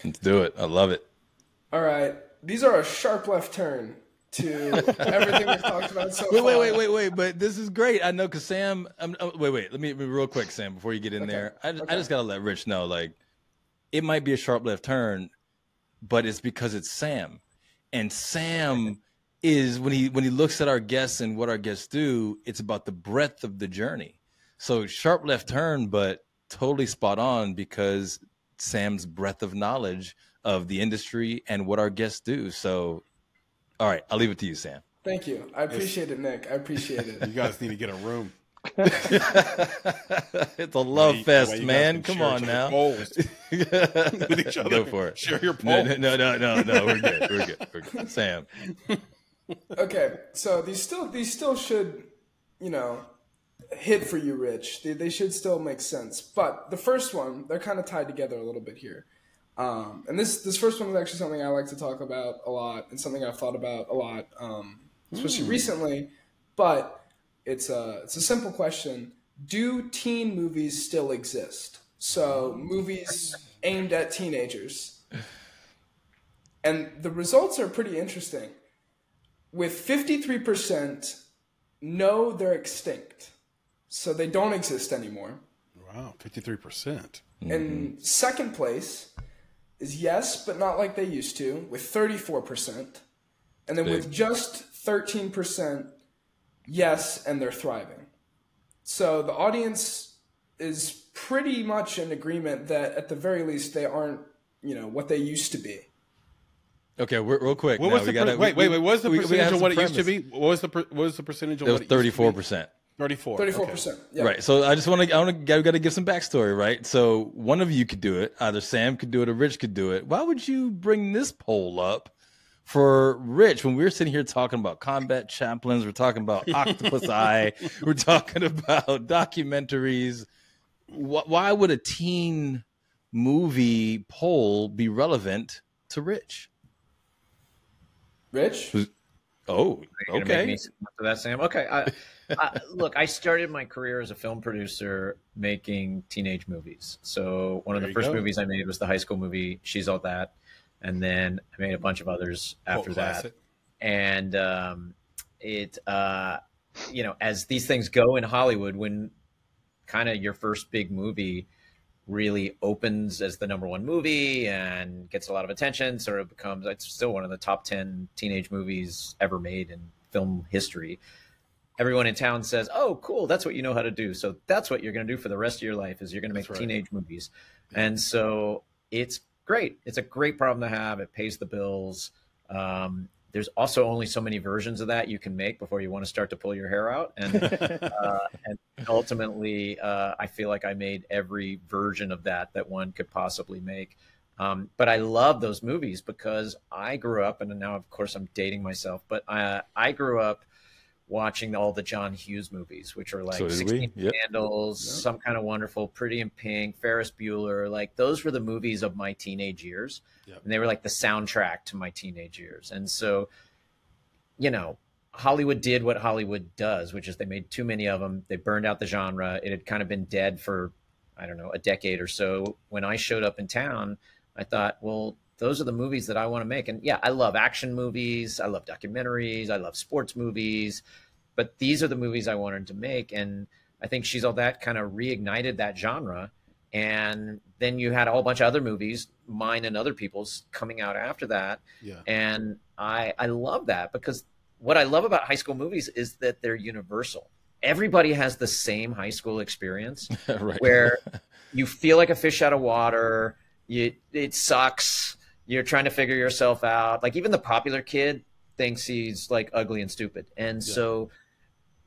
Let's do it. I love it. All right. These are a sharp left turn to everything we've talked about so Wait, far. wait. But this is great. I know because Sam. Wait. Let me real quick, Sam. Before you get in there, I just gotta let Rich know. Like, it might be a sharp left turn, but it's because it's Sam, and Sam is when he looks at our guests and what our guests do. It's about the breadth of the journey. So sharp left turn, but totally spot on because Sam's breadth of knowledge of the industry and what our guests do. So, all right, I'll leave it to you, Sam. Thank you. I appreciate it, Nick. I appreciate it. You guys need to get a room. It's a love fest, man. Come on now. With each other. Go for it. Share your polls. No. We're good. Sam. Okay, so these still should, hit for you, Rich. They should still make sense. But the first one, they're kind of tied together a little bit here. And this first one is actually something I like to talk about a lot and something I've thought about a lot, especially recently. But it's a simple question. Do teen movies still exist? So movies aimed at teenagers. And the results are pretty interesting. With 53%, no, they're extinct. So they don't exist anymore. Wow, 53%. And second place is yes, but not like they used to, with 34%. And then with just 13%, yes, and they're thriving. So the audience is pretty much in agreement that at the very least they aren't, what they used to be. Okay, real quick. What was the wait? What was the percentage of what it used to be? What was the percentage of what it used to be? 34%. 34%. Yeah. Right. So I got to give some backstory, right? So one of you could do it. Either Sam could do it or Rich could do it. Why would you bring this poll up for Rich when we're sitting here talking about combat chaplains? We're talking about Octopus Eye. We're talking about documentaries. Why would a teen movie poll be relevant to Rich? Rich? Oh, okay. Make me to that, Sam. Okay. Look, I started my career as a film producer making teenage movies. So one of the first movies I made was the high school movie She's All That, and then I made a bunch of others after that. And as these things go in Hollywood, when kind of your first big movie really opens as the #1 movie and gets a lot of attention, sort of becomes, it's still one of the top 10 teenage movies ever made in film history. Everyone in town says, oh, cool, that's what you know how to do. So that's what you're going to do for the rest of your life, is you're going to make teenage movies. And so it's great. It's a great problem to have. It pays the bills. There's also only so many versions of that you can make before you want to start to pull your hair out. And ultimately, I feel like I made every version of that one could possibly make. But I love those movies because I grew up, and now, of course, I'm dating myself, but I grew up watching all the John Hughes movies, which are like 16 Candles, Some Kind of Wonderful, Pretty in Pink, Ferris Bueller. Like, those were the movies of my teenage years. And they were like the soundtrack to my teenage years. And so, Hollywood did what Hollywood does, which is they made too many of them. They burned out the genre. It had kind of been dead for, I don't know, a decade or so. When I showed up in town, I thought, well, those are the movies that I want to make. And yeah, I love action movies. I love documentaries. I love sports movies. But these are the movies I wanted to make. And I think She's All That kind of reignited that genre. And then you had a whole bunch of other movies, mine and other people's, coming out after that. And I love that, because what I love about high school movies is that they're universal. Everybody has the same high school experience where you feel like a fish out of water. It sucks. You're trying to figure yourself out. Like, even the popular kid thinks he's like ugly and stupid. And so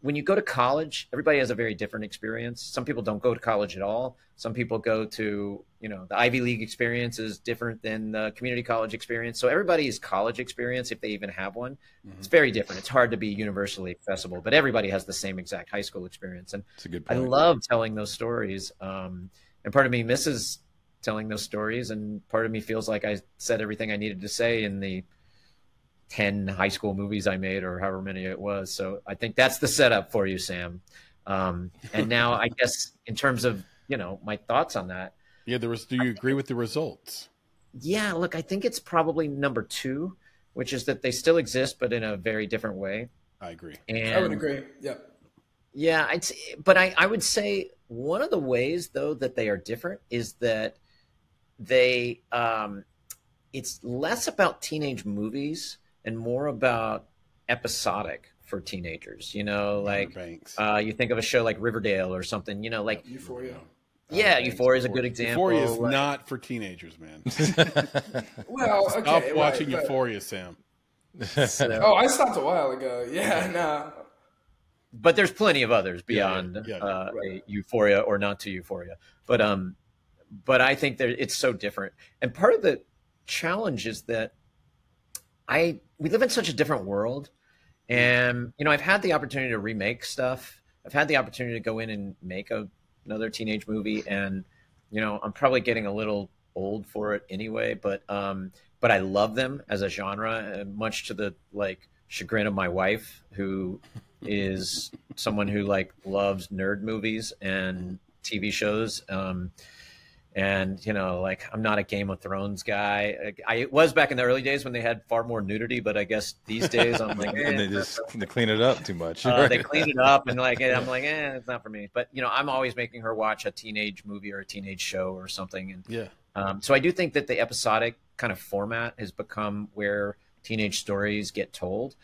when you go to college, everybody has a very different experience. Some people don't go to college at all. Some people go to, the Ivy League experience is different than the community college experience. So everybody's college experience, if they even have one, it's very different. It's hard to be universally accessible, but everybody has the same exact high school experience. And that's a good point. I love telling those stories. And part of me misses telling those stories, and part of me feels like I said everything I needed to say in the 10 high school movies I made, or however many it was. So I think that's the setup for you, Sam. And now, I guess, in terms of, my thoughts on that. Yeah, do you agree with the results? Yeah, look, I think it's probably number 2, which is that they still exist, but in a very different way. I agree. And I would agree. Yeah. Yeah, but I would say one of the ways though that they are different is that they it's less about teenage movies and more about episodic for teenagers. You know, like you think of a show like Riverdale or something. You know, like Euphoria. Yeah, Euphoria is a good example. Euphoria is not for teenagers, man. Well, okay, stop watching Euphoria, Sam. Oh, I stopped a while ago. Yeah, no. But there's plenty of others beyond Euphoria or not to Euphoria. But I think that it's so different. And part of the challenge is that we live in such a different world. And, you know, I've had the opportunity to remake stuff. I've had the opportunity to go in and make another teenage movie. And, you know, I'm probably getting a little old for it anyway. But I love them as a genre, much to the, like, chagrin of my wife, who is someone who like loves nerd movies and TV shows. And, you know, like I'm not a Game of Thrones guy. I was back in the early days when they had far more nudity, but I guess these days I'm like, and they clean it up too much. They clean it up and like, I'm like, it's not for me. But, you know, I'm always making her watch a teenage movie or a teenage show or something. And so I do think that the episodic kind of format has become where teenage stories get told.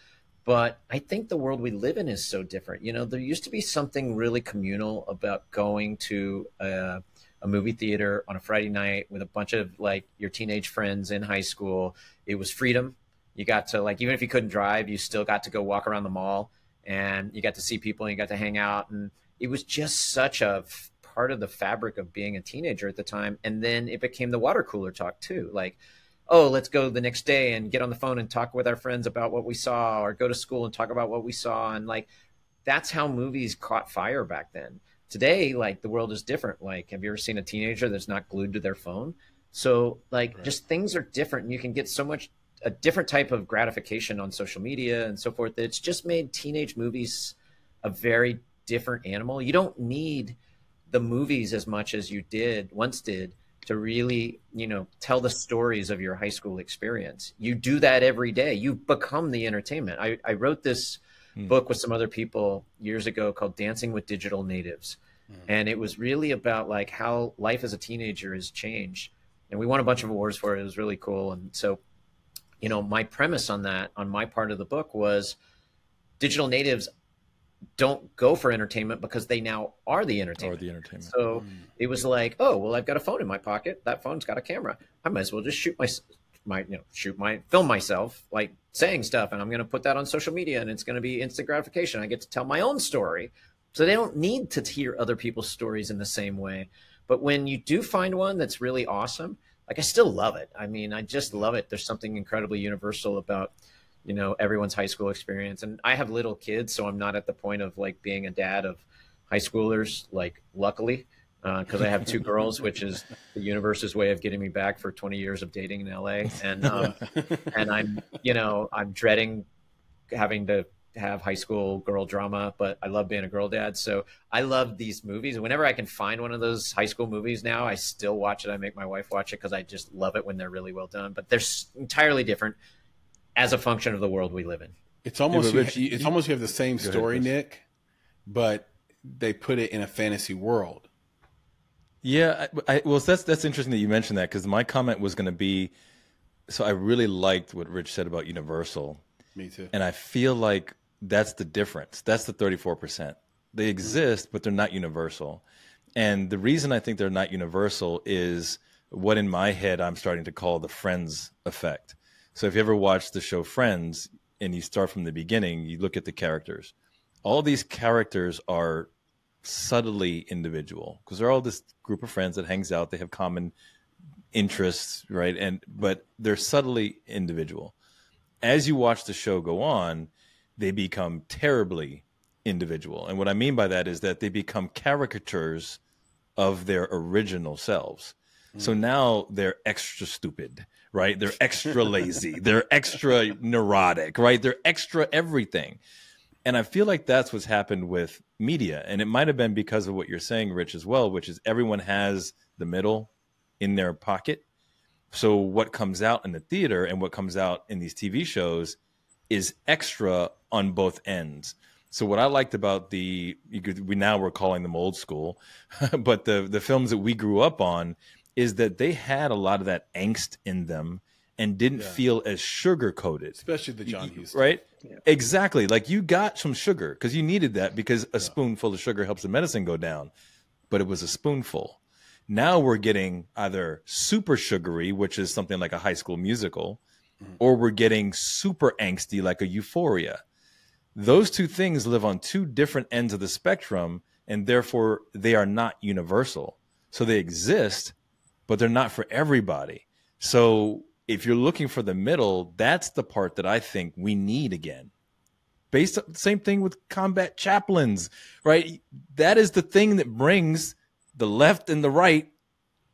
But I think the world we live in is so different. You know, there used to be something really communal about going to a movie theater on a Friday night with a bunch of like your teenage friends in high school. It was freedom. You got to like, even if you couldn't drive, you still got to go walk around the mall and you got to see people and you got to hang out. And it was just such a part of the fabric of being a teenager at the time. And then it became the water cooler talk too. Like, oh, let's go the next day and get on the phone and talk with our friends about what we saw, or go to school and talk about what we saw. And like, that's how movies caught fire back then. Today, like the world is different. Like, have you ever seen a teenager that's not glued to their phone? So like, just things are different. And you can get so much, a different type of gratification on social media and so forth, that it's just made teenage movies a very different animal. You don't need the movies as much as you once did to really, you know, tell the stories of your high school experience. You do that every day. You become the entertainment. I wrote this book with some other people years ago called Dancing with Digital Natives. And it was really about like how life as a teenager has changed. And we won a bunch of awards for it. It was really cool. And so, you know, my premise on that, on my part of the book, was digital natives don't go for entertainment because they now are the entertainment. So it was like, oh, well, I've got a phone in my pocket. That phone's got a camera. I might as well just film myself like saying stuff, and I'm going to put that on social media, and it's going to be instant gratification. I get to tell my own story. So they don't need to hear other people's stories in the same way. But when you do find one that's really awesome, like I still love it. I mean, I just love it. There's something incredibly universal about, you know, everyone's high school experience. And I have little kids, so I'm not at the point of like being a dad of high schoolers, like luckily, because I have 2 girls, which is the universe's way of getting me back for 20 years of dating in LA. And I'm, you know, I'm dreading having to have high school girl drama, but I love being a girl dad. So I love these movies. And whenever I can find one of those high school movies now, I still watch it. I make my wife watch it because I just love it when they're really well done. But they're entirely different as a function of the world we live in. It's almost you have the same story, Nick, but they put it in a fantasy world. Yeah, well, that's interesting that you mentioned that, because my comment was going to be, so I really liked what Rich said about Universal. Me too. And I feel like that's the difference. That's the 34%. They exist, but they're not universal. And the reason I think they're not universal is what in my head I'm starting to call the Friends effect. So if you ever watch the show Friends and you start from the beginning, you look at the characters. All these characters are subtly individual because they're all this group of friends that hangs out. They have common interests, right? But they're subtly individual. As you watch the show go on, they become terribly individual. And what I mean by that is that they become caricatures of their original selves. So now they're extra stupid, right? They're extra lazy. They're extra neurotic, right? They're extra everything. And I feel like that's what's happened with media. And it might have been because of what you're saying, Rich, as well, which is everyone has the middle in their pocket. So what comes out in the theater and what comes out in these TV shows is extra on both ends. So what I liked about we're calling them old school, but the films that we grew up on is that they had a lot of that angst in them and didn't feel as sugar coated, especially the John Hughes, right? Yeah. Exactly. Like you got some sugar because you needed that because a spoonful of sugar helps the medicine go down, but it was a spoonful. Now we're getting either super sugary, which is something like a High School Musical, or we're getting super angsty like a Euphoria. Those two things live on two different ends of the spectrum, and therefore they are not universal. So they exist, but they're not for everybody. So if you're looking for the middle, that's the part that I think we need again. Same thing with combat chaplains, right? That is the thing that brings the left and the right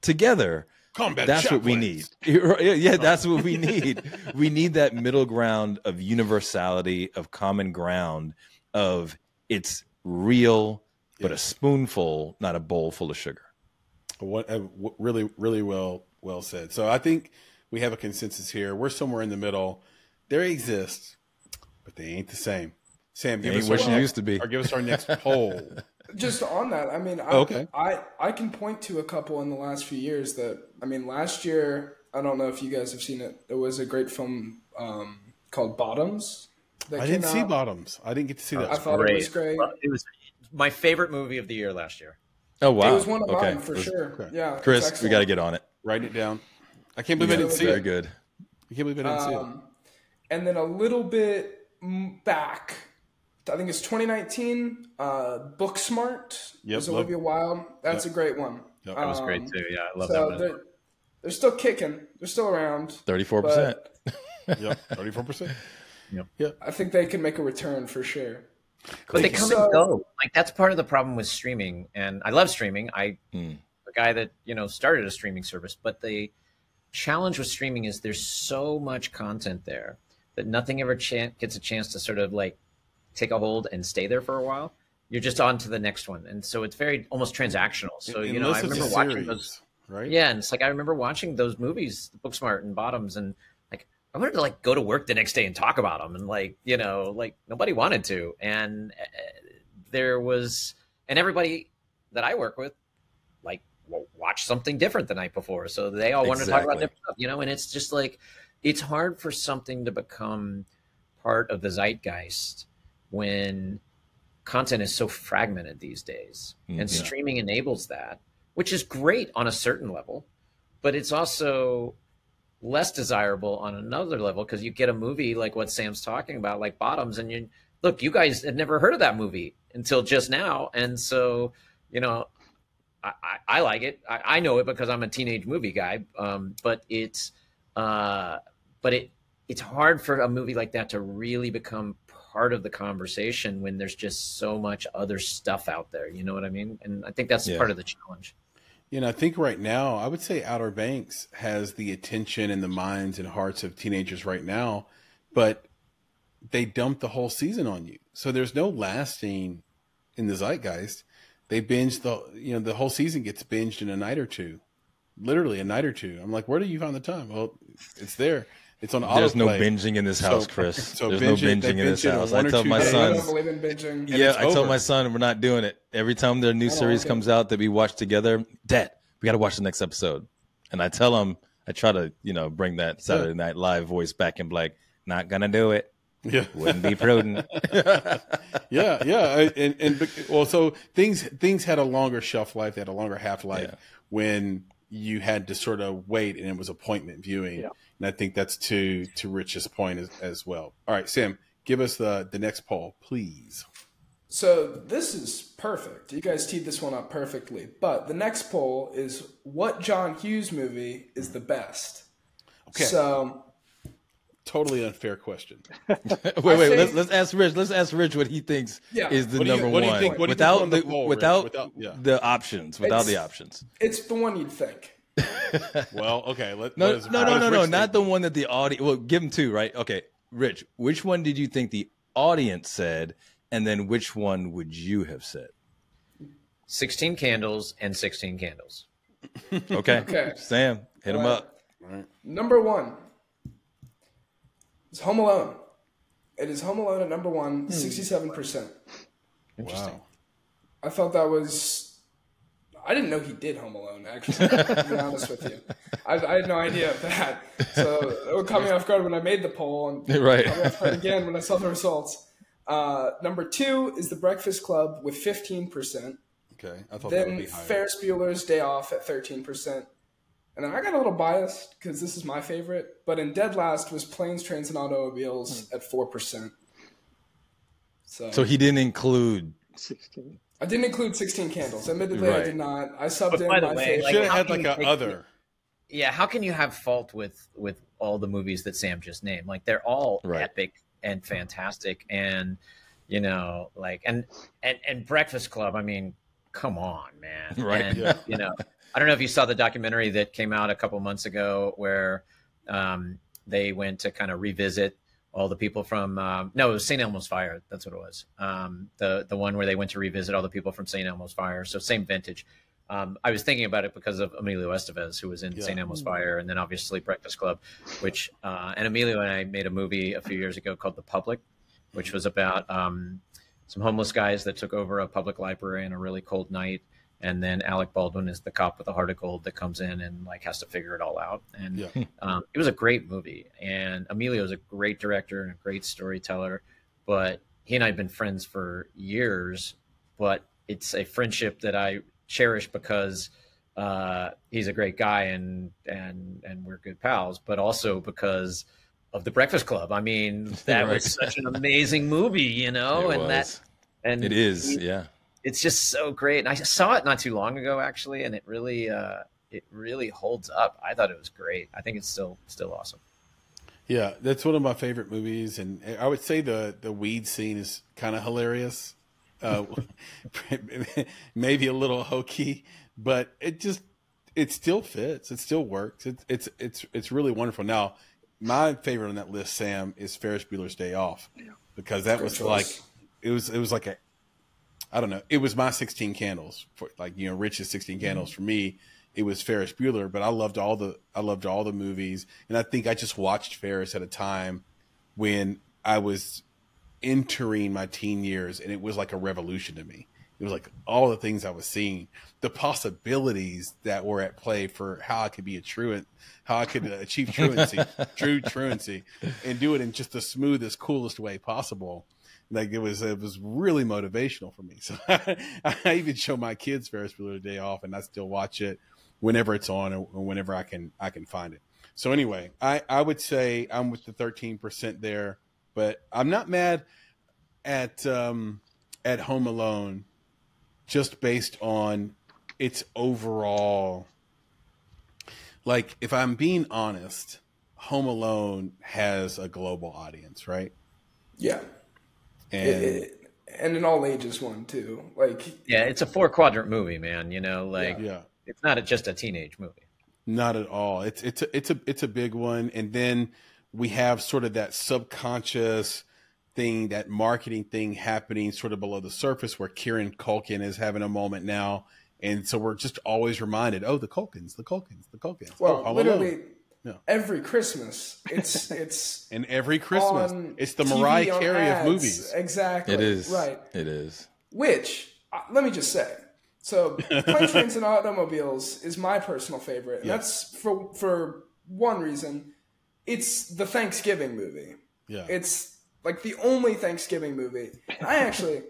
together. That's chaplains. What we need. Yeah, that's what we need. We need that middle ground of universality, of common ground, of it's real, but a spoonful, not a bowl full of sugar. Really, really well said. So I think we have a consensus here. We're somewhere in the middle. They exist, but they ain't the same. Sam, give us what you used to be, or give us our next poll. Just on that, I mean, I can point to a couple in the last few years that, I mean, last year, I don't know if you guys have seen it. There was a great film called Bottoms. I didn't see Bottoms. I didn't get to see that. I thought it was great. It was my favorite movie of the year last year. Oh, wow. It was one of mine for sure. Okay. Yeah, Chris, we got to get on it. Write it down. I can't believe I didn't see it. Very good. I can't believe I didn't see it. And then a little bit back, I think it's 2019, Booksmart. Yep, was Olivia Wilde. That's a great one. Yep. That was great too. Yeah, I love that one. They're still kicking. They're still around. 34%. Yep, 34%. Yep. I think they can make a return for sure. But they come and go. Like that's part of the problem with streaming. And I love streaming. A guy that started a streaming service. But the challenge with streaming is there's so much content there that nothing ever gets a chance to sort of like take a hold and stay there for a while. You're just on to the next one. And so it's very almost transactional. So, I remember watching those, right? Yeah. And it's like, I remember watching those movies, Booksmart and Bottoms, and like, I wanted to like go to work the next day and talk about them. And like, like nobody wanted to. And and everybody that I work with, like watched something different the night before. So they all wanted to talk about different stuff, and it's just like, it's hard for something to become part of the zeitgeist when content is so fragmented these days. And streaming enables that, which is great on a certain level, but it's also less desirable on another level because you get a movie like what Sam's talking about, like Bottoms, and you guys had never heard of that movie until just now. And so, I like it. I know it because I'm a teenage movie guy. But it's hard for a movie like that to really become part of the conversation when there's just so much other stuff out there. You know what I mean? And I think that's part of the challenge. I think right now, I would say Outer Banks has the attention in the minds and hearts of teenagers right now, but they dump the whole season on you. So there's no lasting in the zeitgeist. They binge the whole season gets binged in a night or two, literally a night or two. I'm like, where do you find the time? Well, it's there. It's on autoplay. There's no binging in this house, Chris. There's no binging in this house. I tell my son. I don't believe in binging. Yeah, I tell my son we're not doing it. Every time their new series comes out that we watch together, Dad, we got to watch the next episode. And I tell him, I try to, bring that Saturday Night Live voice back and be like, not gonna do it. Yeah, wouldn't be prudent. yeah. So things had a longer shelf life. They had a longer half life when you had to sort of wait, and it was appointment viewing. Yeah. And I think that's to Rich's point as well. All right, Sam, give us the next poll, please. So this is perfect. You guys teed this one up perfectly. But the next poll is, what John Hughes movie is the best? Okay. So totally unfair question. wait. Let's ask Rich. Let's ask Rich what he thinks is the number one. What do you think? Without the options. Without the options. It's the one you'd think. Well, okay. No. Not the one that the audience. Well, give him two, right? Okay, Rich. Which one did you think the audience said, and then which one would you have said? 16 Candles and 16 Candles. Okay. Sam, hit him up. Right. Number 1 is Home Alone. It is Home Alone at number 1, 67%. Interesting. Wow. I thought that was... I didn't know he did Home Alone, actually, to be honest with you. I had no idea of that. So it caught me off guard when I made the poll, and Right. caught me off guard again when I saw the results. Number 2 is The Breakfast Club with 15%. Okay, I thought that would Then be higher. Ferris Bueller's Day Off at 13%. And then I got a little biased because this is my favorite, but in dead last was Planes, Trains, and Automobiles at 4%. So he didn't include 16. I didn't include 16 Candles. Admittedly, I Right. did not. I subbed But in by the my way, favorite. like, Should have how had can like you a take- other. Yeah, how can you have fault with all the movies that Sam just named? Like they're all Right. epic and fantastic, and you know, like and Breakfast Club. I mean, come on, man. Right. And, Yeah. you know, I don't know if you saw the documentary that came out a couple months ago where they went to kind of revisit all the people from no, it was St. Elmo's Fire. That's what it was. The one where they went to revisit all the people from St. Elmo's Fire. So same vintage. I was thinking about it because of Emilio Estevez, who was in St. Elmo's Fire, and then obviously Breakfast Club, which and Emilio and I made a movie a few years ago called The Public, which was about some homeless guys that took over a public library on a really cold night. And then Alec Baldwin is the cop with the heart of gold that comes in and like has to figure it all out. And it was a great movie. And Emilio is a great director and a great storyteller. But he and I have been friends for years. But it's a friendship that I cherish because he's a great guy and we're good pals. But also because of The Breakfast Club. I mean, that was such an amazing movie, you know, It and was. and It is, yeah. It's just so great. And I saw it not too long ago, actually, and it really holds up. I thought it was great. I think it's still awesome. Yeah, that's one of my favorite movies, and I would say the weed scene is kind of hilarious. Maybe a little hokey, but it still fits. It still works. It's really wonderful. Now, my favorite on that list, Sam, is Ferris Bueller's Day Off, because that was like it was like a, I don't know. It was my 16 Candles, for like, you know, Rich's 16 Candles. For me, it was Ferris Bueller, but I loved all the movies, and I think I just watched Ferris at a time when I was entering my teen years, and it was like a revolution to me. It was like all the things I was seeing, the possibilities that were at play for how I could be a truant, how I could achieve truancy, true truancy, and do it in just the smoothest, coolest way possible. Like it was really motivational for me. So I even show my kids Ferris Bueller's Day Off, and I still watch it whenever it's on or whenever I can find it. So anyway, I would say I'm with the 13% there, but I'm not mad at Home Alone, just based on its overall. Like, if I'm being honest, Home Alone has a global audience, right? Yeah. And And an all ages one too. Like, Yeah, it's a 4-quadrant movie, man. You know, like yeah. it's not just a teenage movie. Not at all. It's a big one. And then we have sort of that subconscious thing, that marketing thing happening sort of below the surface, where Kieran Culkin is having a moment now. And so we're just always reminded, oh, the Culkins. well, oh, literally Yeah. every Christmas, it's And every Christmas, on it's the TV, Mariah on Carey ads. of movies. Exactly. It is. Right. It is. Which, let me just say, so Planes, Trains, and Automobiles is my personal favorite. And that's for one reason. It's the Thanksgiving movie. Yeah. It's like the only Thanksgiving movie. And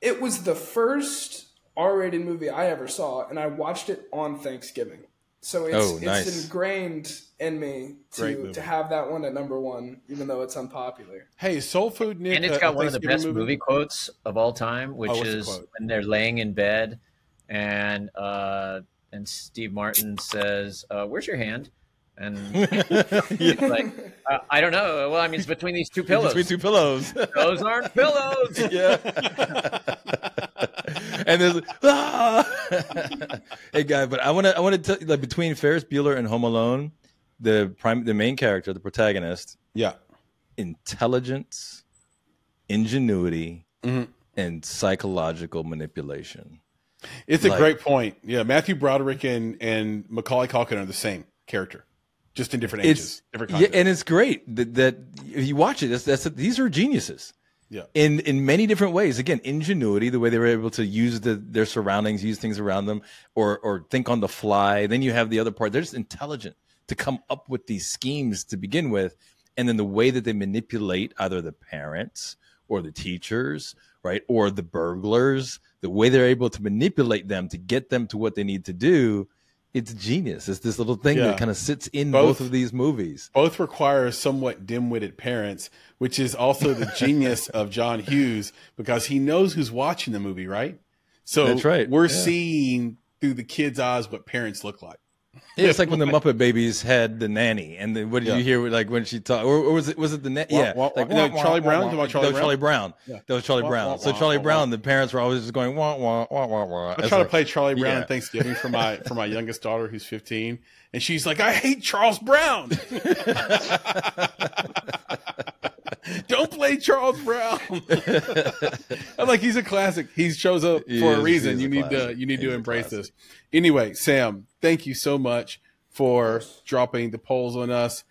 it was the first R-rated movie I ever saw, and I watched it on Thanksgiving. So it's ingrained in me to have that one at number one, even though it's unpopular. Hey, Soul Food Nick. And it's got one of the best Thanksgiving movie quotes of all time, which what's the is quote? when they're laying in bed and Steve Martin says, "Where's your hand?" And he's like, "I don't know. Well, I mean, it's between these two pillows. Between two pillows. Those aren't pillows." Yeah. And there's hey guy, but I want to tell you, like, between Ferris Bueller and Home Alone, the main character, the protagonist, Yeah. intelligence, ingenuity, and psychological manipulation. It's a great point. Yeah, Matthew Broderick and Macaulay Culkin are the same character. just in different ages, different yeah, content. and it's great that if you watch it, these are geniuses. Yeah. In many different ways. Again, ingenuity, the way they were able to use their surroundings, use things around them, or think on the fly. Then you have the other part. They're just intelligent to come up with these schemes to begin with. And then the way that they manipulate either the parents or the teachers, right, or the burglars, the way they're able to manipulate them to get them to what they need to do, it's genius. It's this little thing that kind of sits in both of these movies. Both require somewhat dim-witted parents, which is also the genius of John Hughes, because he knows who's watching the movie, right? So that's right. We're seeing through the kids' eyes what parents look like. Yeah, it's like when the Muppet Babies had the nanny, and then what did you hear? Like when she talked, or was it the nanny? Yeah, like Charlie Brown. Charlie Brown. Yeah. That was Charlie Brown. So Charlie Brown, the parents were always just going wah wah wah wah wah. I try to play Charlie Brown on Thanksgiving for my youngest daughter who's 15, and she's like, "I hate Charles Brown." Don't play Charles Brown. I'm like, he's a classic. He shows up for a reason. You need to embrace this. Anyway, Sam, thank you so much for dropping the polls on us.